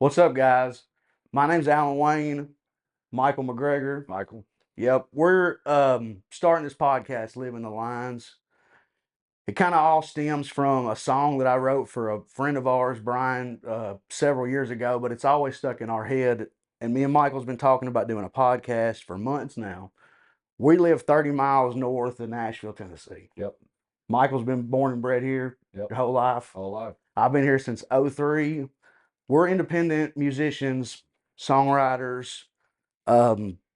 What's up, guys? My name's Alan Wayne, Michael McGregor. Michael. Yep, we're starting this podcast, Living the Lines. It kind of all stems from a song that I wrote for a friend of ours, Brian, several years ago, but it's always stuck in our head. And me and Michael's been talking about doing a podcast for months now. We live 30 miles north of Nashville, Tennessee. Yep. Michael's been born and bred here Yep. your whole life. Whole life. I've been here since '03. We're independent musicians, songwriters,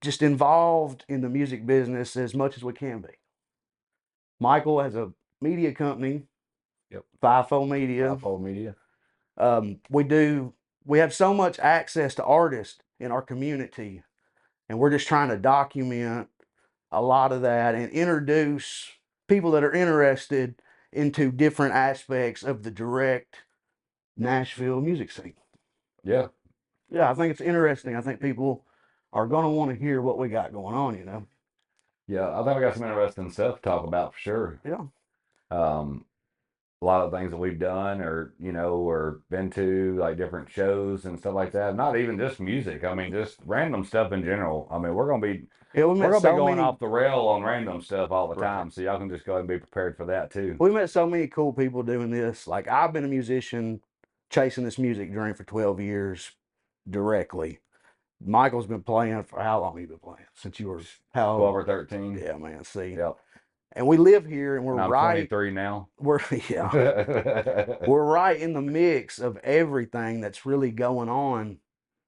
just involved in the music business as much as we can be. Michael has a media company. Yep. FIFO Media. FIFO Media. We have so much access to artists in our community, and we're just trying to document a lot of that and introduce people that are interested into different aspects of the direct Nashville music scene. Yeah. Yeah, I think it's interesting. I think people are going to want to hear what we got going on, you know? Yeah, I think we got some interesting stuff to talk about for sure. Yeah. A lot of things that we've done or been to, like different shows and stuff like that. Not even just music. I mean, just random stuff in general. I mean, we're gonna be going off the rail on random stuff all the time. So y'all can just go ahead and be prepared for that too. We met so many cool people doing this. Like, I've been a musician chasing this music dream for 12 years directly. Michael's been playing for how long have you been playing? Since you were how 12 or 13. Yeah, man. See. Yep. And we live here, and I'm 23 now. We're right in the mix of everything that's really going on,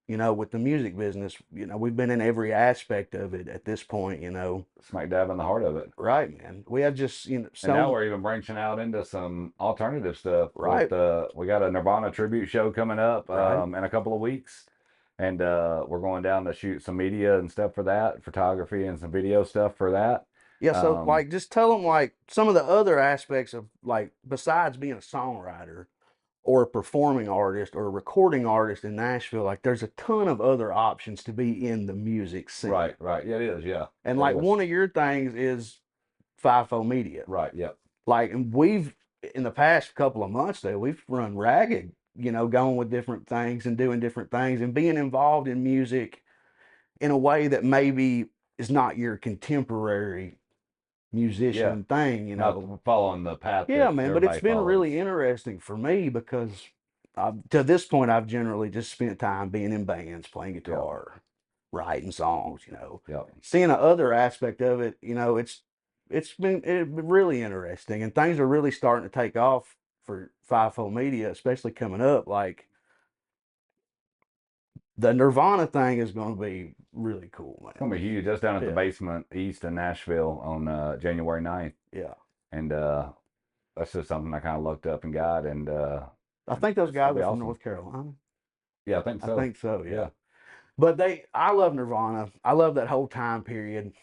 you know, with the music business. You know, we've been in every aspect of it at this point, you know. Smack dab in the heart of it. Right, man. We have just, you know, and now we're even branching out into some alternative stuff. Right. We got a Nirvana tribute show coming up in a couple of weeks. And we're going down to shoot some media and stuff for that, photography and some video stuff for that. Yeah, so like just tell them like some of the other aspects of like besides being a songwriter or a performing artist or a recording artist in Nashville, like there's a ton of other options to be in the music scene. Right. Yeah, it is, yeah. And like one of your things is FIFO Media. Right, yep. Like, and we've in the past couple of months though, we've run ragged, you know, going with different things and doing different things and being involved in music in a way that maybe is not your contemporary musician thing, you know. Not following the path. Yeah, man, but it's been really interesting for me because to this point, I've generally just spent time being in bands, playing guitar, writing songs, you know. Yep. Seeing the other aspect of it, you know, it's been really interesting, and things are really starting to take off for FIFO Media, especially coming up. Like the Nirvana thing is going to be really cool, man. It's going to be huge. That's down at the Basement East in Nashville on January 9th. Yeah. And that's just something I kind of looked up and got. And I think those guys are from North Carolina. Yeah, I think so. I think so, yeah. But I love Nirvana. I love that whole time period.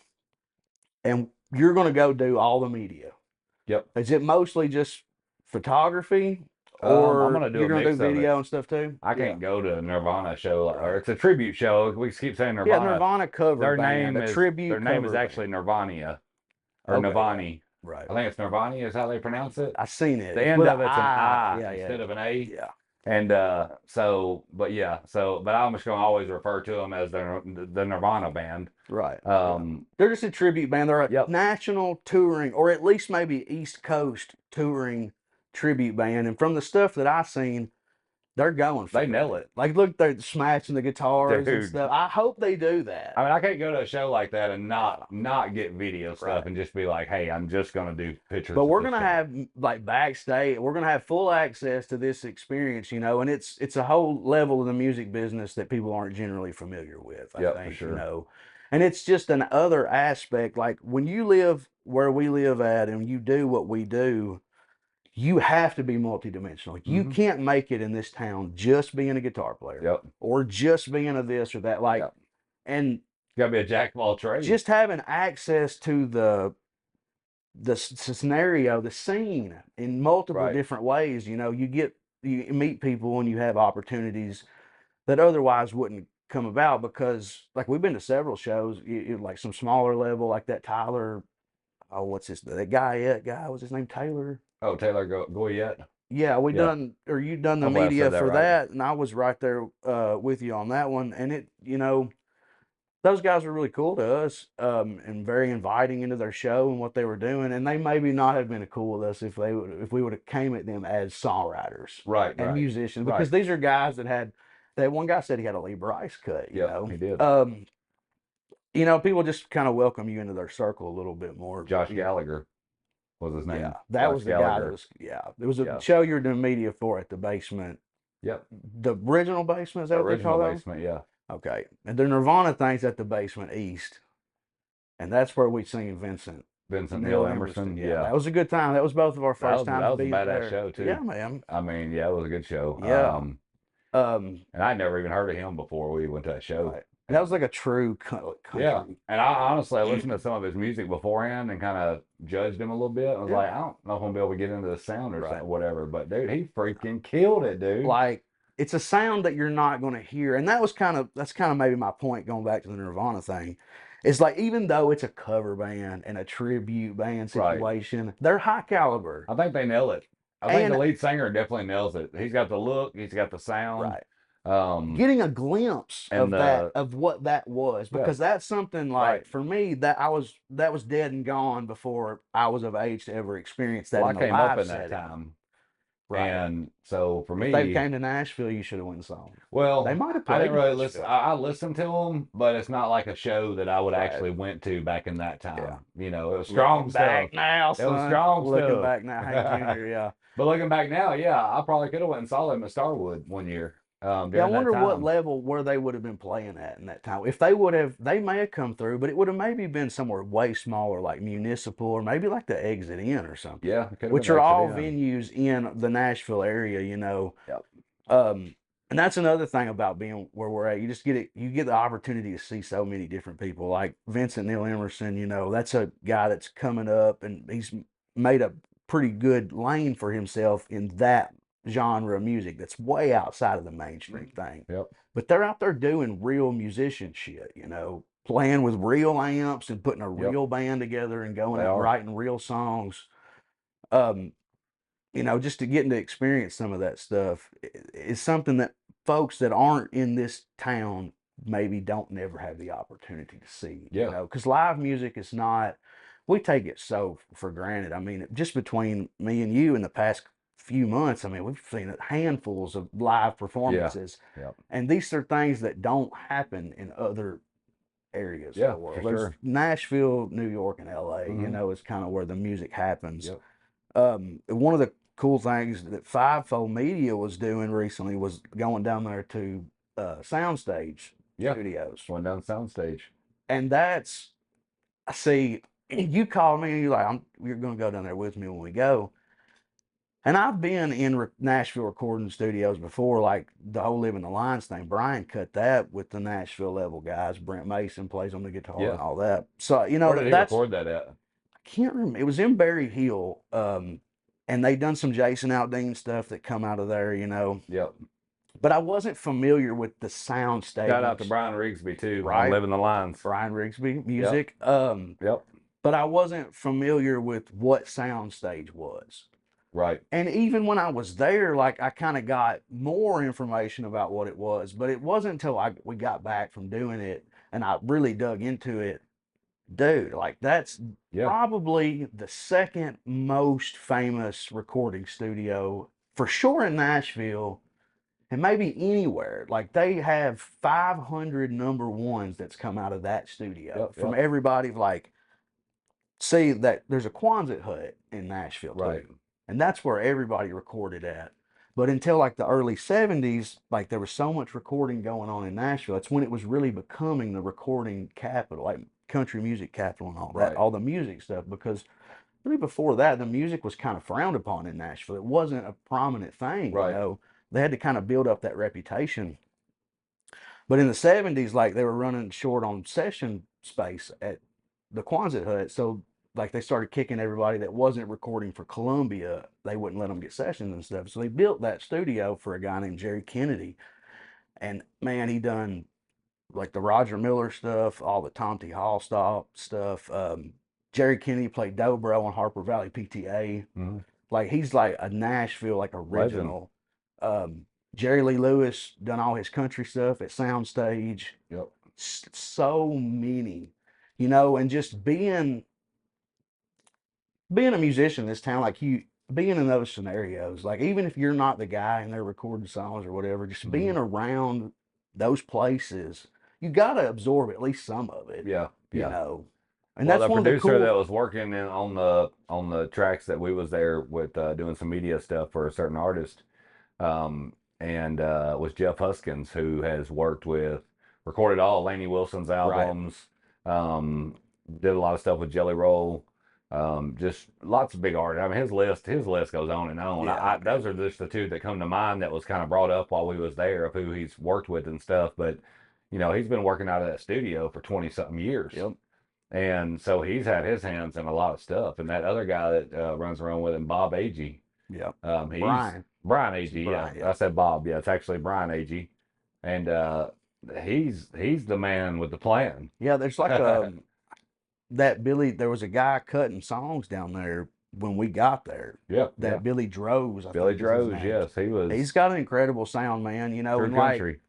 And you're going to go do all the media. Yep. Is it mostly just photography? Or I'm gonna do you're going to do video and stuff too? I can't go to a Nirvana show, or it's a tribute show. We keep saying Nirvana. Yeah, Nirvana cover their band, name is, tribute Their name is actually Nirvana, or Nirvani. Right. I think it's Nirvani is how they pronounce it. I've seen it. The end of it's an I instead of an A. Yeah. And but I'm just going to always refer to them as the Nirvana band. Right. They're just a tribute band. They're a national touring, or at least maybe East Coast touring tribute band. And from the stuff that I've seen, they're going for They nail it. Like, look, they're smashing the guitars and stuff. I hope they do that. I mean, I can't go to a show like that and not get video stuff and just be like, hey, I'm just going to do pictures. But we're going to have, like, backstage, we're going to have full access to this experience, you know, and it's a whole level of the music business that people aren't generally familiar with, I think, for sure. You know. And it's just an other aspect. Like, when you live where we live at and you do what we do, you have to be multidimensional. You can't make it in this town just being a guitar player or just being a this or that. Like, and you gotta be a jack of all trades. Just having access to the scenario, the scene in multiple different ways. You know, you meet people and you have opportunities that otherwise wouldn't come about because, like, we've been to several shows, like some smaller level, like that Tyler. Oh, what's that guy? Was his name Taylor? Oh, Taylor Goyette. Yeah, we Yeah. done, or you done the Hopefully I media said that for right. that, and I was right there with you on that one. And those guys were really cool to us, and very inviting into their show and what they were doing. And they maybe not have been cool with us if we would have came at them as songwriters Right, and right, musicians, because right. these are guys that had. That one guy said he had a Lee Bryce cut. Yep, he did. People just kind of welcome you into their circle a little bit more. Josh Gallagher was his Yeah, name. that Josh was the guy that Gallagher. was. Yeah, it was a Yeah. show you were doing media for at the basement. Yep. The original basement, is that what they Original call that? basement. Yeah. Okay. And the Nirvana thing's at the basement east. And that's where we seen Vincent Vincent Neil Neil Emerson. Emerson. Yeah, Yeah. that was a good time. That was both of our first That times was a being badass there. show too. Yeah, man. I mean, yeah, it was a good show. Yeah. And I never even heard of him before we went to that show. Right. That was like a true country. Yeah, and I honestly listened to some of his music beforehand and kind of judged him a little bit. I was like, I don't know if I'm gonna be able to get into the sound or something, whatever. But dude, he freaking killed it, dude. Like, it's a sound that you're not going to hear, and that's kind of maybe my point going back to the Nirvana thing. It's like, even though it's a cover band and a tribute band situation, they're high caliber. I think they nail it. I think the lead singer definitely nails it. He's got the look, he's got the sound. Right. Getting a glimpse of what that was, because that's something like, for me, that was dead and gone before I was of age to ever experience that. Well, in I came live up in setting. that time. Right. And so for me, if they came to Nashville, you should have went and saw them. Well, they might have played. I didn't really listen. I listened to them, but it's not like a show that I would actually went to back in that time. Yeah. It was strong stuff. Back now, son. It was strong Looking stuff. back now, Hank Jr., yeah. But looking back now, yeah, I probably could have went and saw them at Starwood one year. I wonder what level where they would have been playing at in that time. If they would have, they may have come through, but it would have maybe been somewhere way smaller, like Municipal, or maybe like the Exit Inn or something. Yeah, which are all venues in the Nashville area, Yep. And that's another thing about being where we're at. You just you get the opportunity to see so many different people, like Vincent Neil Emerson. That's a guy that's coming up, and he's made a pretty good lane for himself in that genre of music that's way outside of the mainstream thing. Yep. But they're out there doing real musician shit, playing with real amps and putting a real band together and going out and writing real songs. Just to get to experience some of that stuff is something that folks that aren't in this town maybe don't never have the opportunity to see. Because live music is not, we take it so for granted. I mean, just between me and you in the past few months, I mean, we've seen handfuls of live performances. And these are things that don't happen in other areas of the world. There's Nashville, New York, and LA, is kind of where the music happens. One of the cool things that Fivefold Media was doing recently was going down there to Soundstage Studios. Went down Soundstage. And that's, I see, you called me and you're like, you're going to go down there with me when we go. And I've been in Nashville recording studios before, like the whole Living the Lines thing. Brian cut that with the Nashville level guys. Brent Mason plays on the guitar and all that. So, where did he record that at? I can't remember. It was in Berry Hill. And they done some Jason Aldean stuff that come out of there, Yep. But I wasn't familiar with the sound stage. Shout out to Brian Rigsby too, on Living the Lines. Brian Rigsby music. Yep. But I wasn't familiar with what sound stage was. Right. And even when I was there, like, I kind of got more information about what it was, but it wasn't until we got back from doing it and I really dug into it. Dude, like, that's probably the second most famous recording studio for sure in Nashville and maybe anywhere. Like, they have 500 number ones that's come out of that studio from everybody. Like, see that there's a Quonset hut in Nashville too, and that's where everybody recorded at. But until like the early 70s, like, there was so much recording going on in Nashville. That's when it was really becoming the recording capital, like country music capital and all that, all the music stuff. Because really before that, the music was kind of frowned upon in Nashville. It wasn't a prominent thing, They had to kind of build up that reputation. But in the 70s, like, they were running short on session space at the Quonset hut. So like, they started kicking everybody that wasn't recording for Columbia. They wouldn't let them get sessions and stuff. So they built that studio for a guy named Jerry Kennedy. And man, he done like the Roger Miller stuff, all the Tom T. Hall stuff. Jerry Kennedy played dobro on Harper Valley PTA. Like he's like a Nashville like Legend. original. Jerry Lee Lewis done all his country stuff at Soundstage. Yep. So many, and just being a musician in this town, like you being in those scenarios, like even if you're not the guy and they're recording songs or whatever, just being around those places, you got to absorb at least some of it, Yeah. you Yeah. know. And Well, that's the one of the producer that cool. was working on the tracks that we was there with doing some media stuff for a certain artist, and was Jeff Huskins, who has worked with, recorded all of Lainey Wilson's Right. albums, did a lot of stuff with Jelly Roll, just lots of big art. I mean, his list goes on and on. Yeah, Those man. are just the two that come to mind that was kind of brought up while we was there of who he's worked with and stuff. But he's been working out of that studio for 20 something years. Yep. And so he's had his hands in a lot of stuff. And that other guy that runs around with him, Bob Agee, Yep. he's Brian Agee. Yeah, Brian, yeah. I said Bob. Yeah, it's actually Brian Agee, and he's the man with the plan. Yeah, there's like that Billy. There was a guy cutting songs down there when we got there. Yeah, That Billy Droz, I Billy think is his Droz. name. Yes, he was He's got an incredible sound, man. true And like country.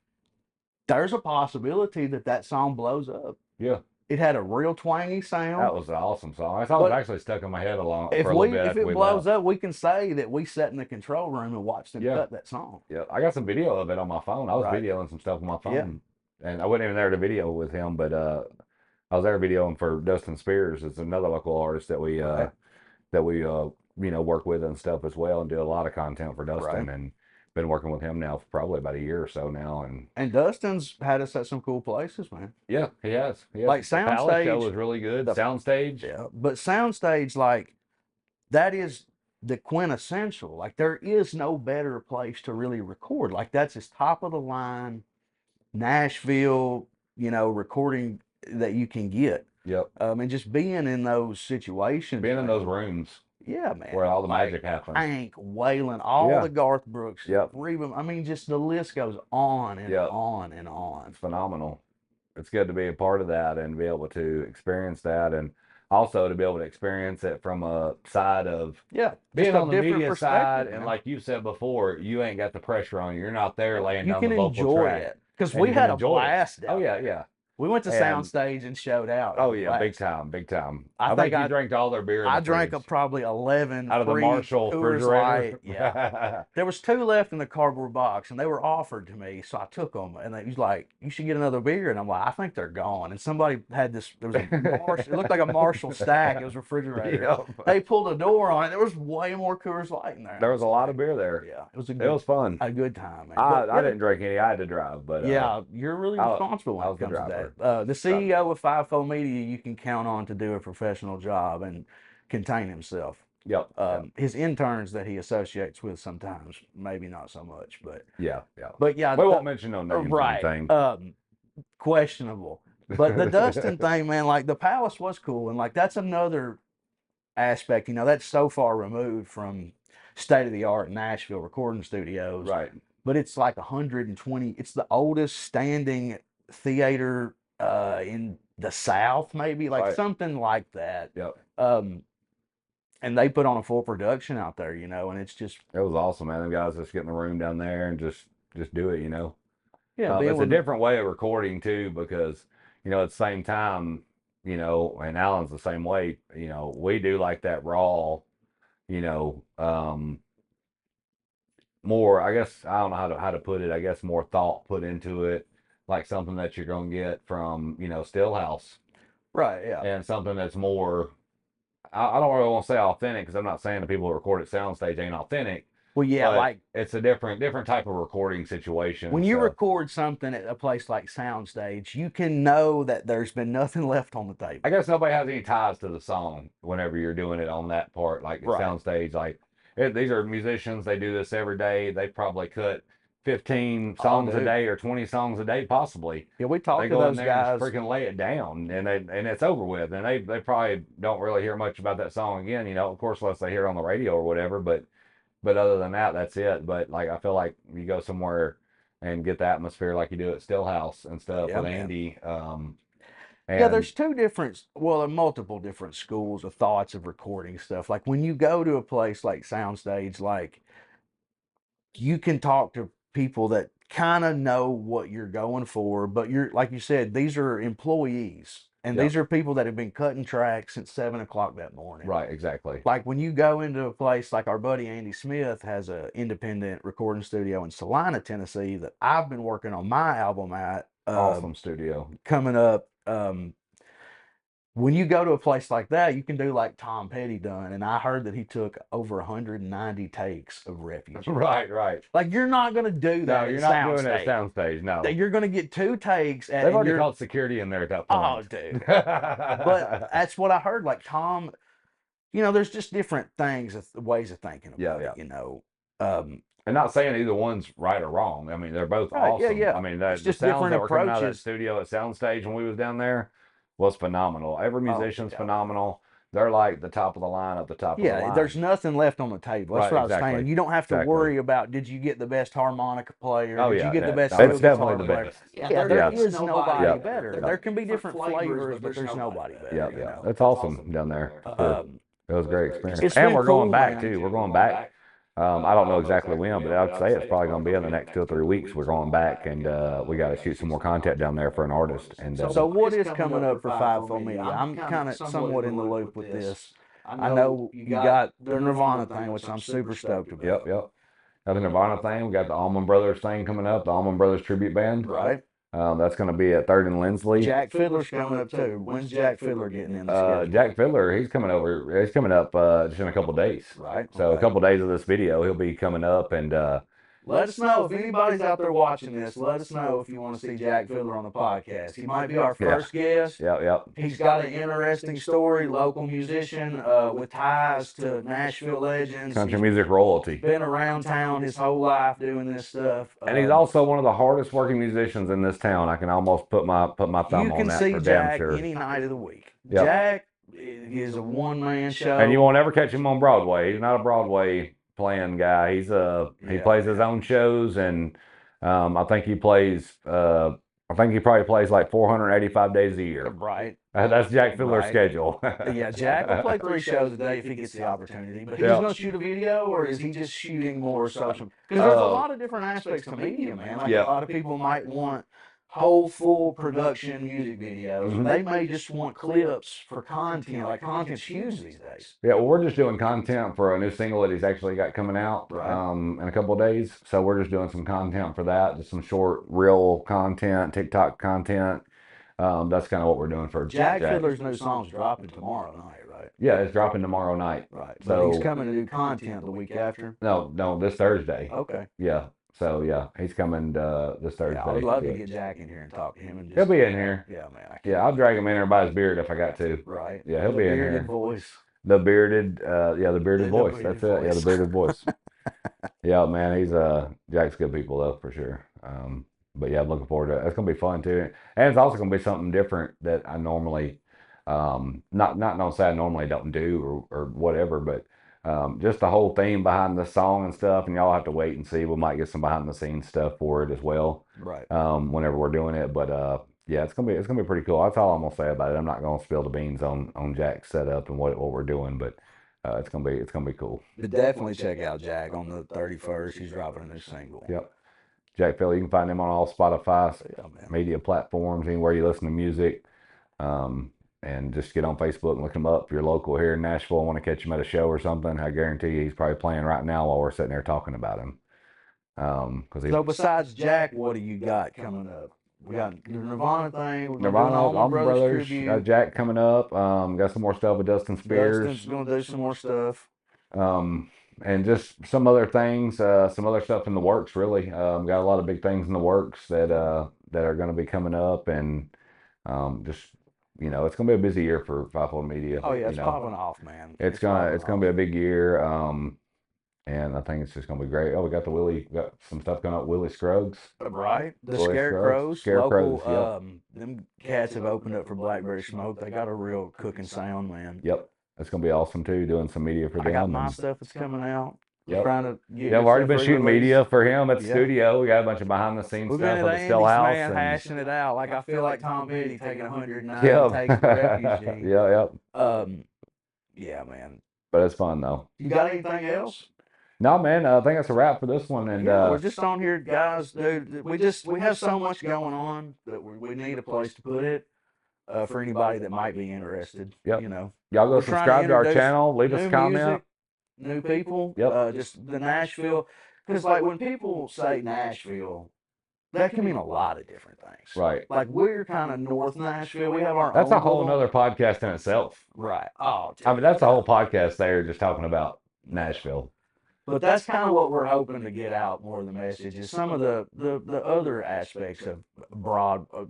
there's a possibility that song blows up. Yeah, It had a real twangy that sound. was an awesome song. That song was actually stuck in my head for a little bit If after it we blows left. up, we can say that we sat in the control room and watched them Yeah, cut that song. yeah. I got some video of it on my phone. I was Right. videoing some stuff on my Yeah. phone, and I wasn't even there to video with him, but I was there videoing for Dustin Spears. It's another local artist that we Right. work with and stuff as well, and do a lot of content for Dustin, Right. and been working with him now for probably about a year or so now. And Dustin's had us at some cool places, man. Yeah, he has. Like The Palace show Soundstage. was really good. Soundstage. Yeah, but Soundstage, like that is the quintessential. Like there is no better place to really record. Like that's as top of the line Nashville, recording that you can get. Yep. And just being in those situations, Being in man. those rooms Yeah, man. where all the Like magic happens. Hank, Waylon, all Yeah. the Garth Brooks, Yep. Reba. I mean, just the list goes on and Yep. on and on. It's phenomenal. It's good to be a part of that and be able to experience that, and also to be able to experience it from a side of Yeah, being just a on the different media side. perspective, And man. like you said before, you ain't got the pressure on you. You're not there laying You down can the vocal enjoy track. it because And we you can had a enjoy it. blast Oh down yeah, there. yeah. We went to And Soundstage and showed out. oh yeah, big Blast. time, big time. I I think think you drank all their beer in I the drank fridge. probably 11 Out of the free Marshall Coors refrigerator. Light. Yeah. There was 2 left in the cardboard box, and they were offered to me, so I took them. And he was like, "You should get another beer." And I'm like, "I think they're gone." And somebody had this. There was a Marshall. It looked like a Marshall stack. It was a refrigerator. Yep. They pulled a door on it. There was way more Coors Light in there. There was a lot of beer there. Yeah, it was fun. a good time, man. I didn't drink any. I had to drive, but yeah, you're really responsible when I it was the comes to driver. that. The CEO of 5-4 Media, you can count on to do a professional job and contain himself. Yep. His interns that he associates with sometimes, maybe not so much, but Yeah. But yeah, We won't mention no names or right. anything. Questionable. But the Dustin thing, man, like the Palace was cool, and like that's another aspect. That's so far removed from state of the art Nashville recording studios. Right. But it's like 120. It's the oldest standing theater in the South, maybe like Right. something like that. Yep. And they put on a full production out there, and it's just It was awesome, man. Them guys just get in the room down there and just do it, yeah. It's a different way of recording too, because at the same time, and Alan's the same way. We do like that raw, more. I guess I don't know how to put it. I guess more thought put into it, like something that you're gonna get from Stillhouse, right. Yeah. and something that's more. I don't really want to say authentic, because I'm not saying the people who record at Soundstage ain't authentic. Well, yeah, But like it's a different type of recording situation. when you so. record something at a place like Soundstage, you can know that there's been nothing left on the table. I guess nobody has any ties to the song whenever you're doing it on that part, like Right. Soundstage. Like these are musicians; they do this every day. They probably cut 15 songs a day or 20 songs a day, possibly. Yeah, we talked They to go in those there guys. and freaking lay it down, and it's over with. And they probably don't really hear much about that song again. Of course, unless they hear it on the radio or whatever. But other than that, that's it. But like I feel like you go somewhere and get the atmosphere like you do at Stillhouse and stuff Yeah, with man. Andy. Yeah, there's multiple different schools of thoughts of recording stuff. Like when you go to a place like Soundstage, like you can talk to people that kind of know what you're going for, but you're like you said, these are employees and Yep. these are people that have been cutting tracks since 7 o'clock that morning. Right, exactly. Like when you go into a place like our buddy Andy Smith has an independent recording studio in Salina, Tennessee that I've been working on my album at. Awesome studio. Coming up. When you go to a place like that, you can do like Tom Petty done, and I heard that he took over 190 takes of Refuge. Right. Like you're not going to do that. No, you're not doing it at Soundstage. No, you're going to get 2 takes. They've already called security in there at that point. Oh, dude. But that's what I heard. Like Tom, there's just different things, ways of thinking about it. And not saying either one's right or wrong. I mean, they're both awesome. Yeah. I mean, the sounds different that were coming out of that approaches. studio at Soundstage when we was down there was phenomenal. Every musician's phenomenal. They're like the top of the line at the top of the line. Yeah, there's nothing left on the table. That's what I was saying. You don't have to worry about, did you get the best harmonica player? Oh, did you get the best It's definitely the best. Yeah, there is nobody better. There can be different flavors, but there's nobody better. Yeah. That's awesome down there. It was a great experience. And we're going back, too. We're going back. I don't know exactly when, but I'd say it's probably going to be in the next 2 or 3 weeks. We're going back, and we got to shoot some more content down there for an artist. And so what is coming up for 5-4 Media? I'm kind of somewhat in the loop with this. I know you got the Nirvana thing, which I'm super stoked about. Yep. Got the Nirvana thing. We got the Allman Brothers thing coming up, the Allman Brothers tribute band. Right. That's going to be at 3rd and Lindsley. Jack Fiddler's coming up too. When's Jack Fiddler getting in the schedule? Jack Fiddler, he's coming over. He's coming up just in a couple of days. Right. So a couple of days of this video, he'll be coming up, and let us know if anybody's out there watching this. Let us know if you want to see Jack Fiddler on the podcast. He might be our first guest. Yep. He's got an interesting story. Local musician with ties to Nashville legends. Country music royalty. Been around town his whole life doing this stuff. And he's also one of the hardest working musicians in this town. I can almost put my thumb on that for damn sure. You can see Jack any night of the week. Yep. Jack is a one-man show. And you won't ever catch him on Broadway. He's not a Broadway playing guy. He plays his own shows, and I think he probably plays like 485 days a year. Right. That's Jack Fiddler's schedule. Yeah, Jack will play 3 shows a day if he gets the opportunity. But he's going to shoot a video, or is he just shooting more social? Because there's a lot of different aspects to media, man. Like a lot of people might want whole full production music videos. They may just want clips for content. Like content's huge these days. Yeah, well, we're just doing content for a new single that he's actually got coming out in a couple of days. So we're just doing some content for that, just some short, real content, TikTok content. That's kind of what we're doing for Jack Fiddler's new song's dropping tomorrow night, right? Yeah, it's dropping tomorrow night. Right. So he's coming to do content the week after? No, this Thursday. Okay. Yeah. So yeah, he's coming this Thursday. Yeah, I would love to get Jack in here and talk to him. And he'll be in here. Yeah, man. Yeah, I'll drag him in there by his beard if I got to. Right. Yeah, he'll be in here. Bearded voice. The bearded, the bearded voice. That's it. Yeah, the bearded voice. Yeah, man, he's Jack's good people though for sure. But yeah, I'm looking forward to it. It's gonna be fun too, and it's also gonna be something different that I normally, not say I normally don't do or whatever, but. Just the whole theme behind the song and stuff, and y'all have to wait and see. We might get some behind the scenes stuff for it as well. Right. Whenever we're doing it, but yeah, it's gonna be pretty cool. That's all I'm gonna say about it. I'm not gonna spill the beans on Jack's setup and what we're doing, but it's gonna be cool. But definitely check out Jack on the 31st. He's dropping a new single. Yep. Jack Phil, you can find him on all Spotify media platforms, anywhere you listen to music. And just get on Facebook and look him up. If you're local here in Nashville and want to catch him at a show or something, I guarantee you he's probably playing right now while we're sitting there talking about him. So besides Jack, what do you got coming up? We got the Nirvana thing. Nirvana, Allman Brothers. Got Jack coming up. Got some more stuff with Dustin Spears. Dustin's going to do some more stuff. And just some other things, some other stuff in the works, really. Got a lot of big things in the works that are going to be coming up, and just... it's gonna be a busy year for 5-4 Media. Oh yeah, it's popping off, man. It's gonna be a big year, and I think it's just gonna be great. Oh, we got some stuff going up. Willie Scruggs, right? The Willie Scarecrows, Scarecrows. Local, them cats have opened up for Blackberry Smoke. They got a real cooking sound, man. Yep, it's gonna be awesome too. Doing some media for them. I got my stuff that's coming out. Yep. Trying to get I've already been shooting release. media for him at the Yeah. studio. We got a bunch of behind the scenes We've been stuff at at the still Andy's, house. man, And hashing it out. Like I feel like Tom Petty taking 190 yep. takes to Refugee. Yep. Yeah, man. But it's fun though. You got anything else? No, man. I think that's a wrap for this one. And yeah, we're just on here, guys. Dude, we have so much going on that we need a place to put it. For anybody that might be interested. Yep. You know, y'all go subscribe to our channel. Leave us a comment. Music, new people. Yep. Just the Nashville, because like when people say Nashville, that can mean a lot of different things. Right. Like we're kind of North Nashville. We have our That's own a whole nother podcast in itself. Right. Oh, dude. I mean, that's a whole podcast there just talking about Nashville. But that's kind of what we're hoping to get out more of the message is some of the other aspects of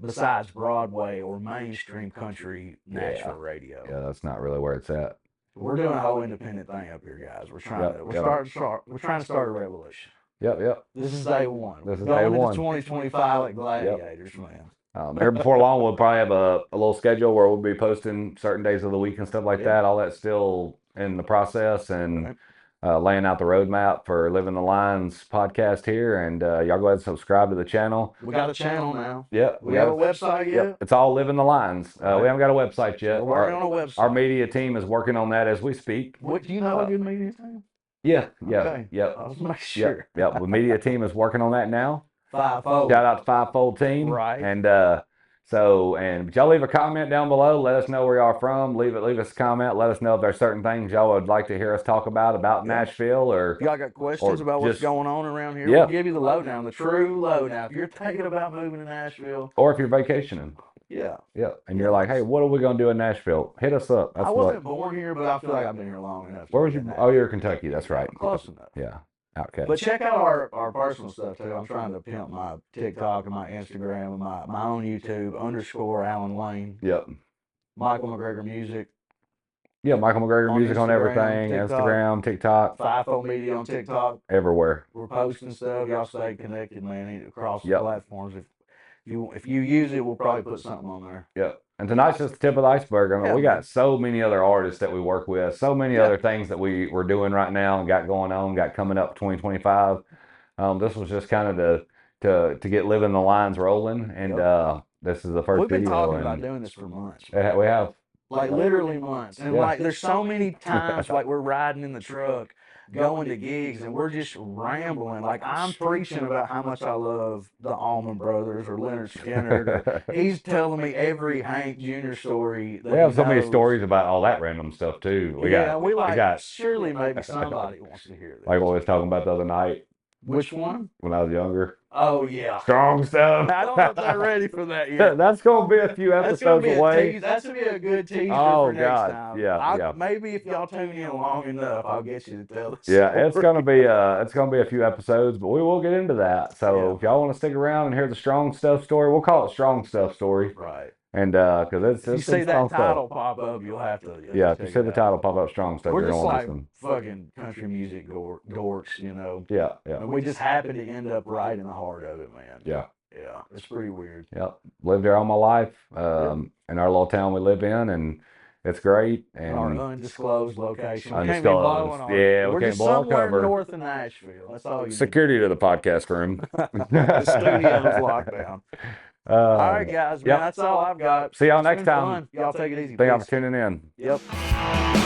besides Broadway or mainstream country Nashville radio. Yeah, that's not really where it's at. We're doing a whole independent thing up here, guys. We're trying to start a revolution. Yep. This is day one. This is going day into one. 2025 like gladiators, man. Here before long, we'll probably have a little schedule where we'll be posting certain days of the week and stuff like that. All that's still in the process and laying out the roadmap for Living the Lines podcast here. And y'all go ahead and subscribe to the channel. We got a channel now. Yep. We have a website yet? Yep. It's all Living the Lines. We haven't got a website yet. We're working on a website. Our media team is working on that as we speak. What do you know a good media team? Yeah. Okay. Yep. I was making sure. Yep. The media team is working on that now. Fivefold. Shout out to Fivefold team. Right. And but y'all leave a comment down below. Let us know where y'all are from. Leave us a comment. Let us know if there's certain things y'all would like to hear us talk about Nashville, or if y'all got questions about what's going on around here. Yeah. We'll give you the lowdown, the true lowdown. If you're thinking about moving to Nashville, or if you're vacationing. Yeah. And you're like, hey, what are we going to do in Nashville? Hit us up. I wasn't born here, but I feel like I've been here long enough. Where was you? Oh, you're Kentucky. That's right. Close enough. Yeah. Outcast. But check out our personal stuff too. I'm trying to pimp my TikTok and my Instagram and my own YouTube _Alan Wayne. Yep. Michael McGregor Music. Yeah, Michael McGregor Music on everything. TikTok, Instagram, TikTok. Fivefold Media on TikTok. Everywhere. We're posting stuff. Y'all stay connected, man, across the platforms. If you use it, we'll probably put something on there. Yep. And tonight's just the tip of the iceberg. I mean, we got so many other artists that we work with, so many other things that we're doing right now and got going on, got coming up 2025. This was just kind of to get Living the Lines rolling, and this is the first video. We've been talking about doing this for months. We have. Like literally months. And like there's so many times like we're riding in the truck, going to gigs, and we're just rambling. Like I'm preaching about how much I love the Allman Brothers or Leonard Skinner. He's telling me every Hank Jr. story. We have so many stories about all that random stuff too. We got surely maybe somebody wants to hear this. Like what we was talking about the other night. Which one? When I was younger. Oh, yeah. Strong stuff. I don't know if they're ready for that yet. That's going to be a few episodes away. That's going to be a good teaser for next time. Yeah. Maybe if y'all tune in long enough, I'll get you to tell us. Yeah, it's going to be a few episodes, but we will get into that. So if y'all want to stick around and hear the Strong Stuff story, we'll call it Strong Stuff story. Right. And because it's if you see that title pop up, you'll have to. If you see the title pop up, Strong Stuff, we're just like fucking country music dorks, you know. Yeah. And we just happen to end up right in the heart of it, man. Yeah, it's pretty weird. Yep, lived there all my life, in our little town we live in, and it's great. And our undisclosed location. Undisclosed. We're just somewhere north of Nashville. That's all you Security to the podcast room. The studio's locked down. All right, guys, man, that's all I've got. See y'all next time. Y'all take it easy. Thank y'all for tuning in. Yep.